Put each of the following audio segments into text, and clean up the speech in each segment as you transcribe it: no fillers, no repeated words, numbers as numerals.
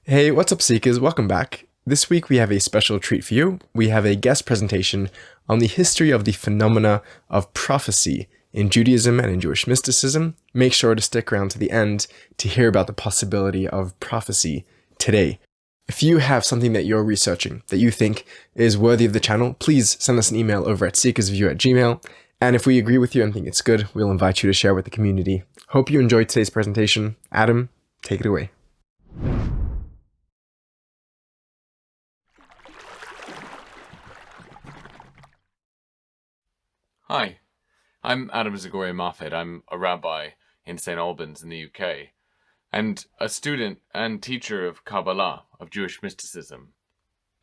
Hey, what's up, Seekers? Welcome back. This week we have a special treat for you. We have a guest presentation on the history of the phenomena of prophecy in Judaism and in Jewish mysticism. Make sure to stick around to the end to hear about the possibility of prophecy today. If you have something that you're researching that you think is worthy of the channel, please send us an email over at seekersview@gmail.com. And if we agree with you and think it's good, we'll invite you to share with the community. Hope you enjoyed today's presentation. Adam, take it away. Hi, I'm Adam Zagoria-Moffet. I'm a rabbi in St. Albans in the UK, and a student and teacher of Kabbalah, of Jewish mysticism.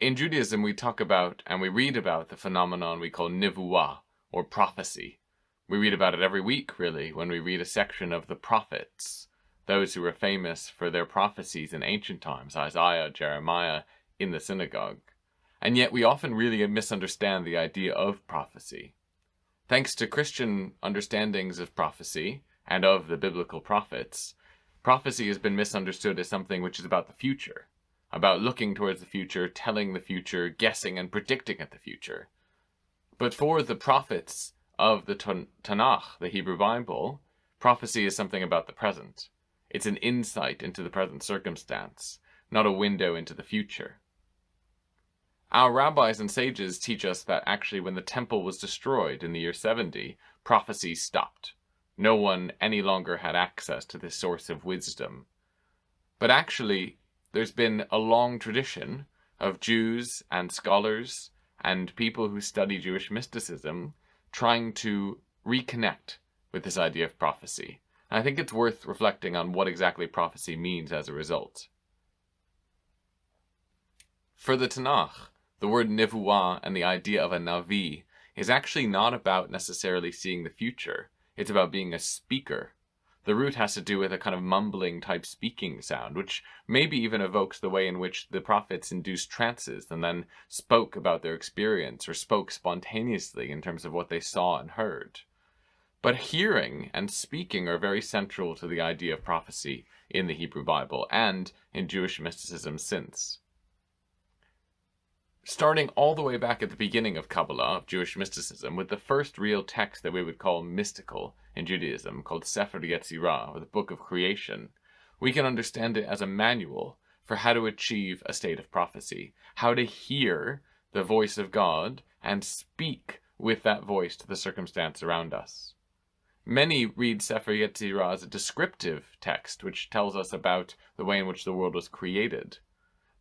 In Judaism, we talk about and we read about the phenomenon we call Nevuah, or prophecy. We read about it every week, really, when we read a section of the prophets, those who were famous for their prophecies in ancient times, Isaiah, Jeremiah, in the synagogue. And yet we often really misunderstand the idea of prophecy. Thanks to Christian understandings of prophecy and of the biblical prophets, prophecy has been misunderstood as something which is about the future, about looking towards the future, telling the future, guessing and predicting at the future. But for the prophets of the Tanakh, the Hebrew Bible, prophecy is something about the present. It's an insight into the present circumstance, not a window into the future. Our rabbis and sages teach us that actually when the temple was destroyed in the year 70, prophecy stopped. No one any longer had access to this source of wisdom. But actually, there's been a long tradition of Jews and scholars and people who study Jewish mysticism trying to reconnect with this idea of prophecy. And I think it's worth reflecting on what exactly prophecy means as a result. For the Tanakh, the word Nevuah and the idea of a Navi is actually not about necessarily seeing the future. It's about being a speaker. The root has to do with a kind of mumbling type speaking sound, which maybe even evokes the way in which the prophets induced trances and then spoke about their experience or spoke spontaneously in terms of what they saw and heard. But hearing and speaking are very central to the idea of prophecy in the Hebrew Bible and in Jewish mysticism since. Starting all the way back at the beginning of Kabbalah, of Jewish mysticism, with the first real text that we would call mystical in Judaism, called Sefer Yetzirah, or the Book of Creation, we can understand it as a manual for how to achieve a state of prophecy, how to hear the voice of God and speak with that voice to the circumstance around us. Many read Sefer Yetzirah as a descriptive text, which tells us about the way in which the world was created.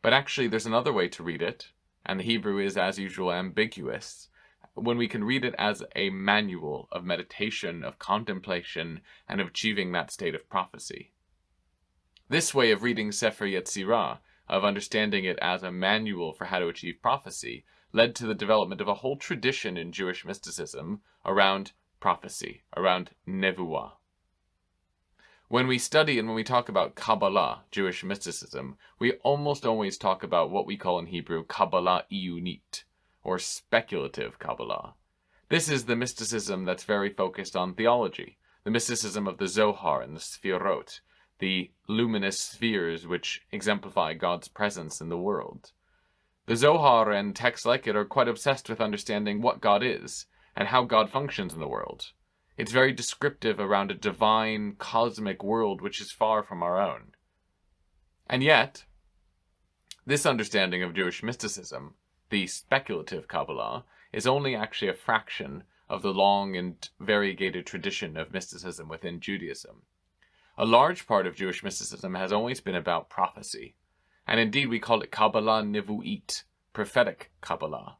But actually, there's another way to read it, and the Hebrew is, as usual, ambiguous, when we can read it as a manual of meditation, of contemplation, and of achieving that state of prophecy. This way of reading Sefer Yetzirah, of understanding it as a manual for how to achieve prophecy, led to the development of a whole tradition in Jewish mysticism around prophecy, around Nevuah. When we study and when we talk about Kabbalah, Jewish mysticism, we almost always talk about what we call in Hebrew Kabbalah Iyyunit, or Speculative Kabbalah. This is the mysticism that's very focused on theology, the mysticism of the Zohar and the Sefirot, the luminous spheres which exemplify God's presence in the world. The Zohar and texts like it are quite obsessed with understanding what God is and how God functions in the world. It's very descriptive around a divine, cosmic world which is far from our own. And yet, this understanding of Jewish mysticism, the speculative Kabbalah, is only actually a fraction of the long and variegated tradition of mysticism within Judaism. A large part of Jewish mysticism has always been about prophecy, and indeed we call it Kabbalah Nevu'it, Prophetic Kabbalah.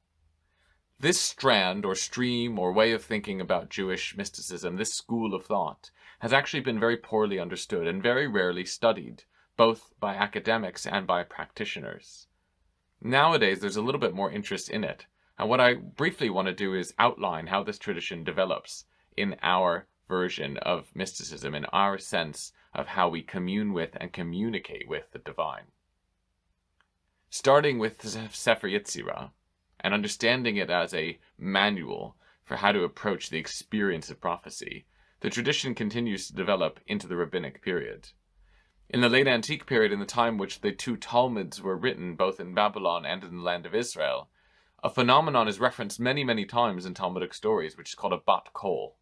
This strand or stream or way of thinking about Jewish mysticism, this school of thought, has actually been very poorly understood and very rarely studied, both by academics and by practitioners. Nowadays, there's a little bit more interest in it, and what I briefly want to do is outline how this tradition develops in our version of mysticism, in our sense of how we commune with and communicate with the divine. Starting with Sefer Yetzirah, and understanding it as a manual for how to approach the experience of prophecy, the tradition continues to develop into the rabbinic period. In the late antique period, in the time which the two Talmuds were written, both in Babylon and in the land of Israel, a phenomenon is referenced many, many times in Talmudic stories, which is called a bat kol.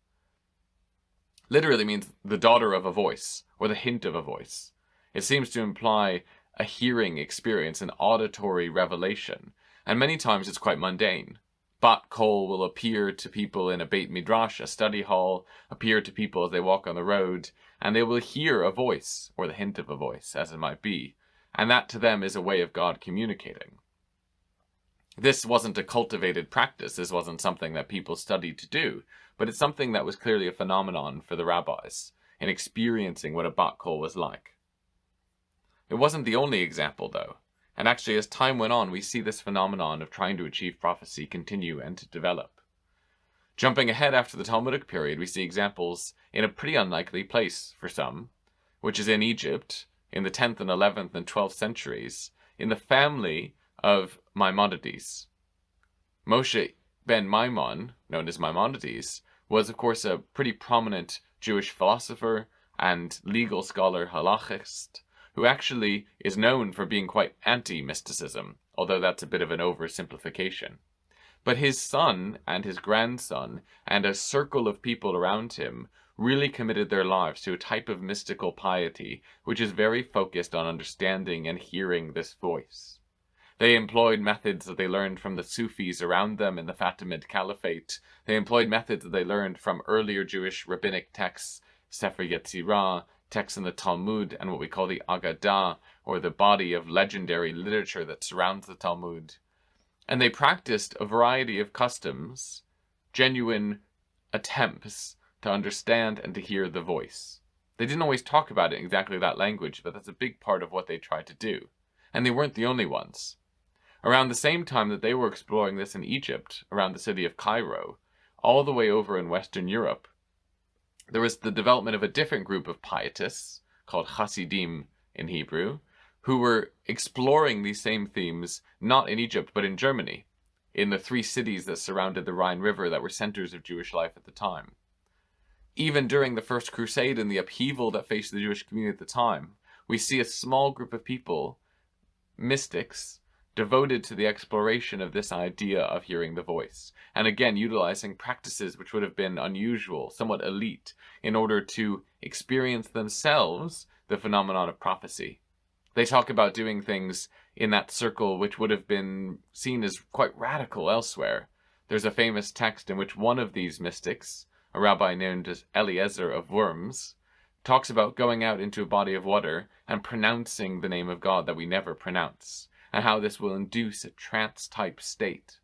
Literally means the daughter of a voice, or the hint of a voice. It seems to imply a hearing experience, an auditory revelation, and many times it's quite mundane. Bat kol will appear to people in a Beit Midrash, a study hall, appear to people as they walk on the road, and they will hear a voice, or the hint of a voice, as it might be, and that to them is a way of God communicating. This wasn't a cultivated practice, this wasn't something that people studied to do, but it's something that was clearly a phenomenon for the rabbis in experiencing what a bat kol was like. It wasn't the only example, though, and actually as time went on, we see this phenomenon of trying to achieve prophecy continue and to develop. Jumping ahead after the Talmudic period, we see examples in a pretty unlikely place for some, which is in Egypt, in the 10th and 11th and 12th centuries, in the family of Maimonides. Moshe ben Maimon, known as Maimonides, was of course a pretty prominent Jewish philosopher and legal scholar halachist, who actually is known for being quite anti-mysticism, although that's a bit of an oversimplification. But his son and his grandson and a circle of people around him really committed their lives to a type of mystical piety which is very focused on understanding and hearing this voice. They employed methods that they learned from the Sufis around them in the Fatimid Caliphate. They employed methods that they learned from earlier Jewish rabbinic texts, Sefer Yetzirah, texts in the Talmud, and what we call the Agadah, or the body of legendary literature that surrounds the Talmud. And they practiced a variety of customs, genuine attempts to understand and to hear the voice. They didn't always talk about it in exactly that language, but that's a big part of what they tried to do. And they weren't the only ones. Around the same time that they were exploring this in Egypt, around the city of Cairo, all the way over in Western Europe, there was the development of a different group of pietists, called Hasidim in Hebrew, who were exploring these same themes, not in Egypt, but in Germany, in the 3 cities that surrounded the Rhine River that were centers of Jewish life at the time. Even during the First Crusade and the upheaval that faced the Jewish community at the time, we see a small group of people, mystics, devoted to the exploration of this idea of hearing the voice, and again utilizing practices which would have been unusual, somewhat elite, in order to experience themselves the phenomenon of prophecy. They talk about doing things in that circle which would have been seen as quite radical elsewhere. There's a famous text in which one of these mystics, a rabbi named as Eliezer of Worms, talks about going out into a body of water and pronouncing the name of God that we never pronounce, and how this will induce a trance-type state.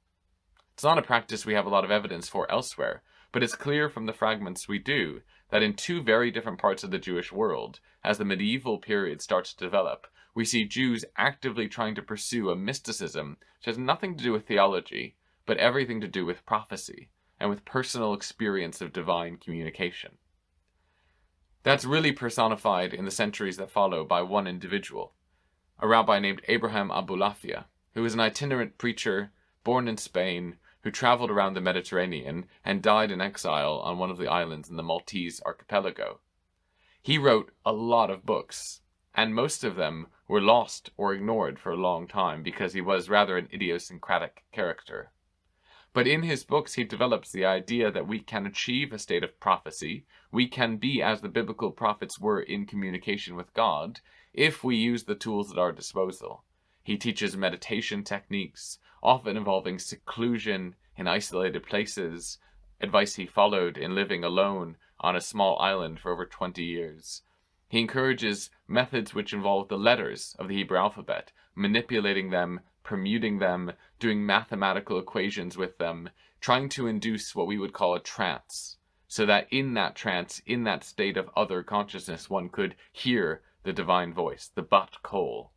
It's not a practice we have a lot of evidence for elsewhere, but it's clear from the fragments we do that in 2 very different parts of the Jewish world, as the medieval period starts to develop, we see Jews actively trying to pursue a mysticism which has nothing to do with theology, but everything to do with prophecy and with personal experience of divine communication. That's really personified in the centuries that follow by one individual, a rabbi named Abraham Abulafia, who was an itinerant preacher born in Spain who traveled around the Mediterranean and died in exile on one of the islands in the Maltese archipelago. He wrote a lot of books, and most of them were lost or ignored for a long time because he was rather an idiosyncratic character. But in his books he develops the idea that we can achieve a state of prophecy, we can be as the biblical prophets were in communication with God, if we use the tools at our disposal. He teaches meditation techniques, often involving seclusion in isolated places, advice he followed in living alone on a small island for over 20 years. He encourages methods which involve the letters of the Hebrew alphabet, manipulating them, permuting them, doing mathematical equations with them, trying to induce what we would call a trance, so that in that trance, in that state of other consciousness, one could hear the divine voice, the bat kol.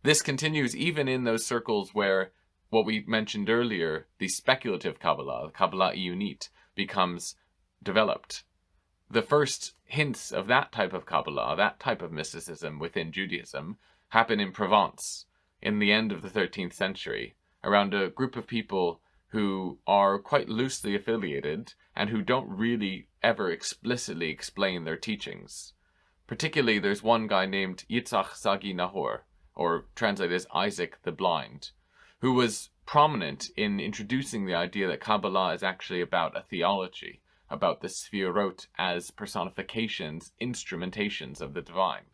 This continues even in those circles where what we mentioned earlier, the speculative Kabbalah, the Kabbalah Iyyunit, becomes developed. The first hints of that type of Kabbalah, that type of mysticism within Judaism, happen in Provence in the end of the 13th century, around a group of people who are quite loosely affiliated and who don't really ever explicitly explain their teachings. Particularly, there's one guy named Yitzhak Sagi Nahor, or translated as Isaac the Blind, who was prominent in introducing the idea that Kabbalah is actually about a theology, about the Sefirot as personifications, instrumentations of the divine.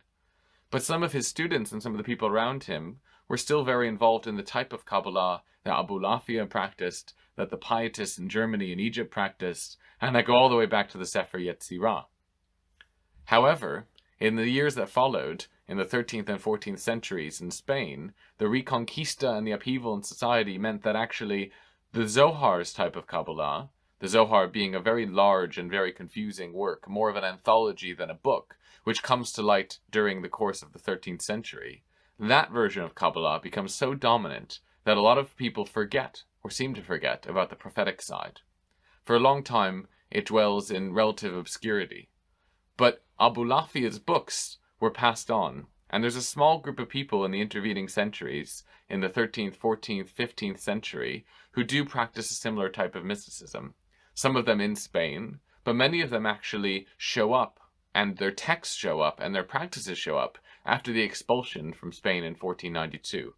But some of his students and some of the people around him were still very involved in the type of Kabbalah that Abulafia practiced, that the pietists in Germany and Egypt practiced, and that go all the way back to the Sefer Yetzirah. However, in the years that followed, in the 13th and 14th centuries in Spain, the Reconquista and the upheaval in society meant that actually the Zohar's type of Kabbalah, the Zohar being a very large and very confusing work, more of an anthology than a book, which comes to light during the course of the 13th century, that version of Kabbalah becomes so dominant that a lot of people forget, or seem to forget, about the prophetic side. For a long time, it dwells in relative obscurity. But Abulafia's books were passed on, and there's a small group of people in the intervening centuries, in the 13th, 14th, 15th century, who do practice a similar type of mysticism. Some of them in Spain, but many of them actually show up, and their texts show up, and their practices show up after the expulsion from Spain in 1492.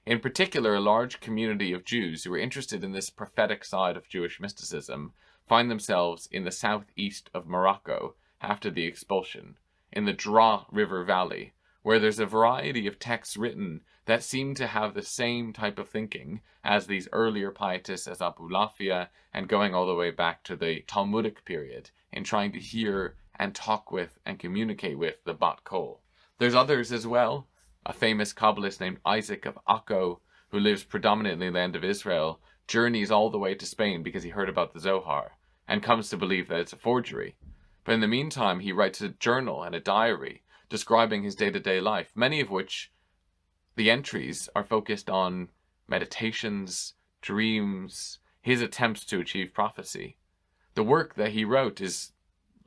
In particular, a large community of Jews who were interested in this prophetic side of Jewish mysticism find themselves in the southeast of Morocco after the expulsion, in the Dra River Valley, where there's a variety of texts written that seem to have the same type of thinking as these earlier pietists as Abulafia, and going all the way back to the Talmudic period in trying to hear and talk with and communicate with the Bat Kol. There's others as well. A famous Kabbalist named Isaac of Akko, who lives predominantly in the land of Israel, journeys all the way to Spain because he heard about the Zohar, and comes to believe that it's a forgery. But in the meantime, he writes a journal and a diary describing his day-to-day life, many of which the entries are focused on meditations, dreams, his attempts to achieve prophecy. The work that he wrote is,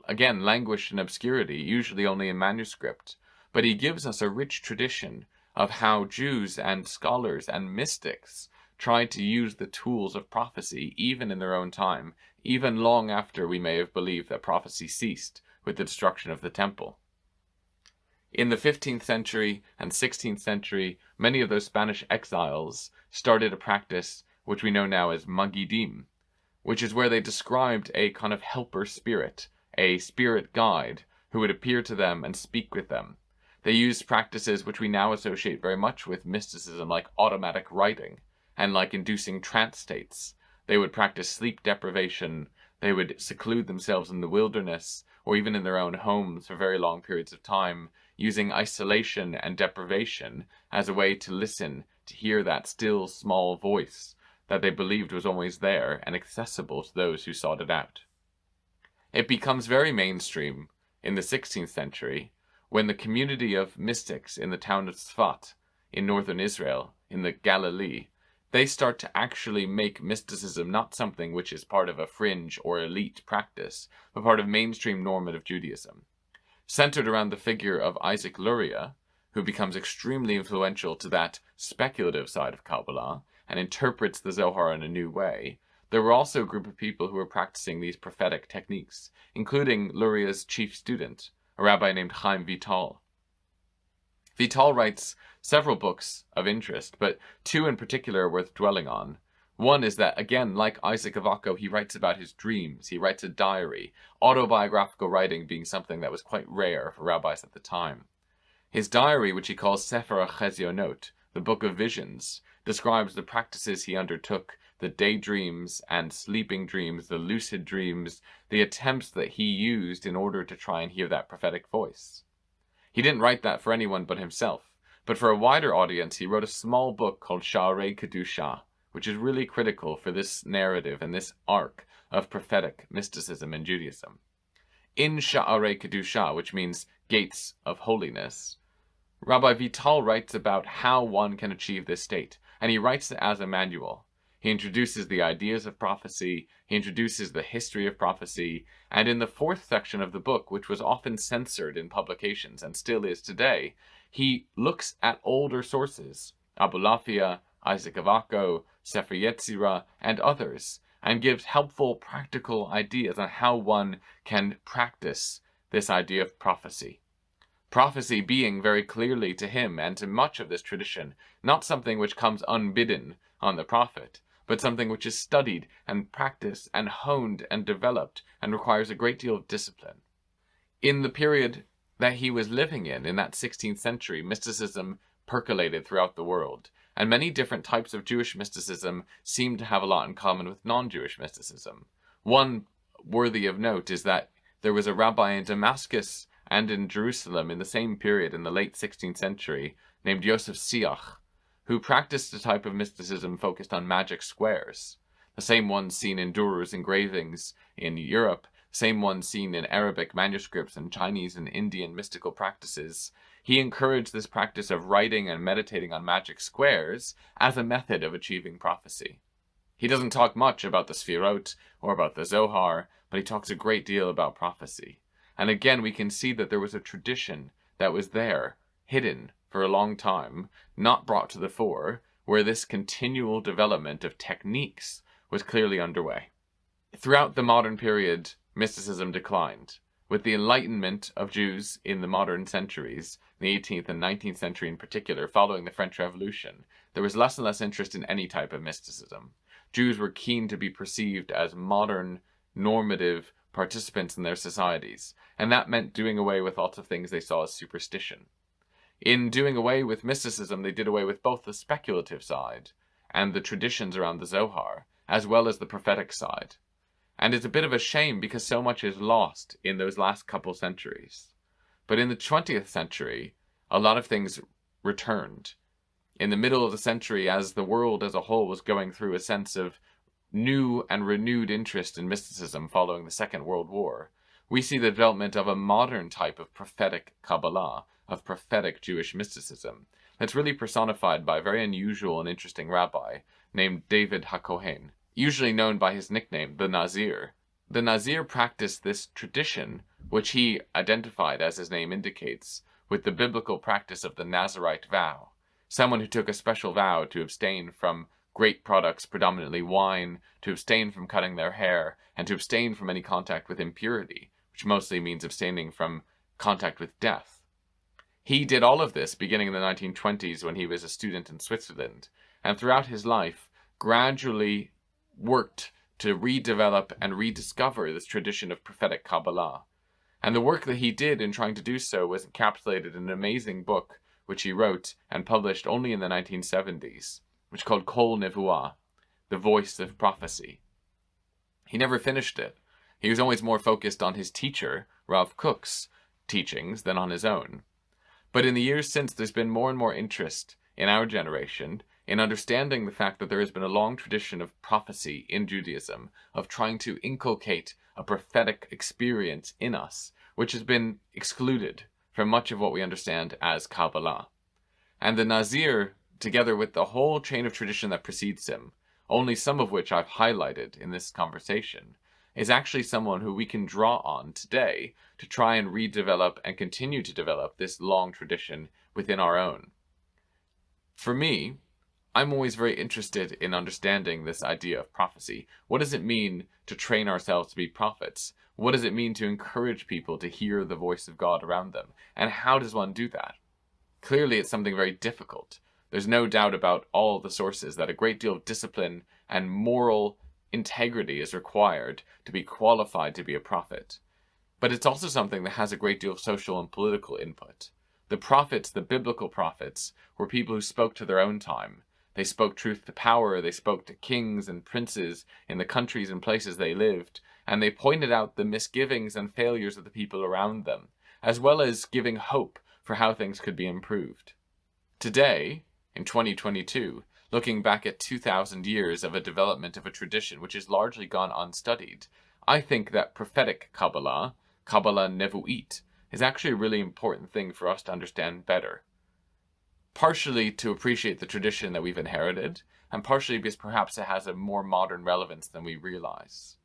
again, languished in obscurity, usually only in manuscript, but he gives us a rich tradition of how Jews and scholars and mystics tried to use the tools of prophecy even in their own time, even long after we may have believed that prophecy ceased with the destruction of the temple. In the 15th century and 16th century, many of those Spanish exiles started a practice which we know now as Maggidim, which is where they described a kind of helper spirit, a spirit guide, who would appear to them and speak with them. They used practices which we now associate very much with mysticism, like automatic writing and like inducing trance states. They would practice sleep deprivation. They would seclude themselves in the wilderness or even in their own homes for very long periods of time, using isolation and deprivation as a way to listen, to hear that still small voice that they believed was always there and accessible to those who sought it out. It becomes very mainstream in the 16th century when the community of mystics in the town of Tzfat in northern Israel, in the Galilee, they start to actually make mysticism not something which is part of a fringe or elite practice, but part of mainstream normative Judaism. Centered around the figure of Isaac Luria, who becomes extremely influential to that speculative side of Kabbalah and interprets the Zohar in a new way, there were also a group of people who were practicing these prophetic techniques, including Luria's chief student, a rabbi named Chaim Vital. Vital writes several books of interest, but two in particular are worth dwelling on. One is that, again, like Isaac of Akko, he writes about his dreams. He writes a diary, autobiographical writing being something that was quite rare for rabbis at the time. His diary, which he calls Sefer Chezionot, the Book of Visions, describes the practices he undertook, the daydreams and sleeping dreams, the lucid dreams, the attempts that he used in order to try and hear that prophetic voice. He didn't write that for anyone but himself, but for a wider audience he wrote a small book called Sha'arei Kedusha, which is really critical for this narrative and this arc of prophetic mysticism in Judaism. In Sha'arei Kedusha, which means gates of holiness, Rabbi Vital writes about how one can achieve this state, and he writes it as a manual. He introduces the ideas of prophecy, he introduces the history of prophecy, and in the fourth section of the book, which was often censored in publications and still is today, he looks at older sources, Abulafia, Isaac of Akko, Sefer Yetzirah, and others, and gives helpful practical ideas on how one can practice this idea of prophecy. Prophecy being very clearly to him and to much of this tradition not something which comes unbidden on the prophet, but something which is studied and practiced and honed and developed and requires a great deal of discipline. In the period that he was living in that 16th century, mysticism percolated throughout the world, and many different types of Jewish mysticism seem to have a lot in common with non-Jewish mysticism. One worthy of note is that there was a rabbi in Damascus and in Jerusalem in the same period in the late 16th century named Yosef Siakh, who practiced a type of mysticism focused on magic squares, the same ones seen in Durer's engravings in Europe, same ones seen in Arabic manuscripts and Chinese and Indian mystical practices. He encouraged this practice of writing and meditating on magic squares as a method of achieving prophecy. He doesn't talk much about the Sefirot or about the Zohar, but he talks a great deal about prophecy. And again, we can see that there was a tradition that was there, hidden for a long time, not brought to the fore, where this continual development of techniques was clearly underway. Throughout the modern period, mysticism declined. With the enlightenment of Jews in the modern centuries, the 18th and 19th century in particular, following the French Revolution, there was less and less interest in any type of mysticism. Jews were keen to be perceived as modern, normative participants in their societies, and that meant doing away with lots of things they saw as superstition. In doing away with mysticism, they did away with both the speculative side and the traditions around the Zohar, as well as the prophetic side. And it's a bit of a shame because so much is lost in those last couple centuries. But in the 20th century, a lot of things returned. In the middle of the century, as the world as a whole was going through a sense of new and renewed interest in mysticism following the Second World War, we see the development of a modern type of prophetic Kabbalah, of prophetic Jewish mysticism, that's really personified by a very unusual and interesting rabbi named David HaKohen, usually known by his nickname, the Nazir. The Nazir practiced this tradition, which he identified, as his name indicates, with the biblical practice of the Nazirite vow, someone who took a special vow to abstain from grape products, predominantly wine, to abstain from cutting their hair, and to abstain from any contact with impurity, which mostly means abstaining from contact with death. He did all of this beginning in the 1920s when he was a student in Switzerland, and throughout his life gradually worked to redevelop and rediscover this tradition of prophetic Kabbalah. And the work that he did in trying to do so was encapsulated in an amazing book which he wrote and published only in the 1970s, which is called Kol Nevuah, the voice of prophecy. He never finished it. He was always more focused on his teacher, Rav Kook's, teachings than on his own. But in the years since, there's been more and more interest in our generation in understanding the fact that there has been a long tradition of prophecy in Judaism, of trying to inculcate a prophetic experience in us, which has been excluded from much of what we understand as Kabbalah. And the Nazir, together with the whole chain of tradition that precedes him, only some of which I've highlighted in this conversation, is actually someone who we can draw on today to try and redevelop and continue to develop this long tradition within our own. For me, I'm always very interested in understanding this idea of prophecy. What does it mean to train ourselves to be prophets? What does it mean to encourage people to hear the voice of God around them? And how does one do that? Clearly, it's something very difficult. There's no doubt about all the sources that a great deal of discipline and moral integrity is required to be qualified to be a prophet. But it's also something that has a great deal of social and political input. The prophets, the biblical prophets, were people who spoke to their own time. They spoke truth to power, they spoke to kings and princes in the countries and places they lived, and they pointed out the misgivings and failures of the people around them, as well as giving hope for how things could be improved. Today, in 2022, looking back at 2,000 years of a development of a tradition which has largely gone unstudied, I think that prophetic Kabbalah, Kabbalah Nevu'it, is actually a really important thing for us to understand better. Partially to appreciate the tradition that we've inherited, and partially because perhaps it has a more modern relevance than we realize.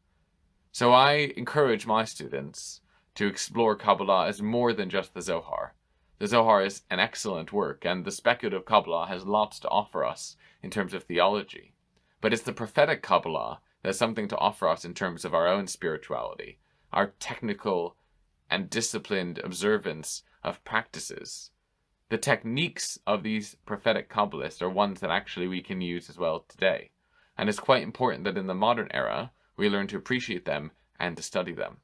So I encourage my students to explore Kabbalah as more than just the Zohar. The Zohar is an excellent work, and the Speculative Kabbalah has lots to offer us in terms of theology. But it's the prophetic Kabbalah that's something to offer us in terms of our own spirituality, our technical and disciplined observance of practices. The techniques of these prophetic Kabbalists are ones that actually we can use as well today. And it's quite important that in the modern era, we learn to appreciate them and to study them.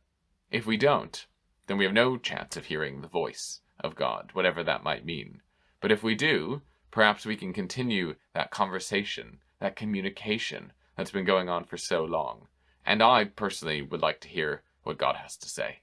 If we don't, then we have no chance of hearing the voice of God, whatever that might mean. But if we do, perhaps we can continue that conversation, that communication that's been going on for so long. And I personally would like to hear what God has to say.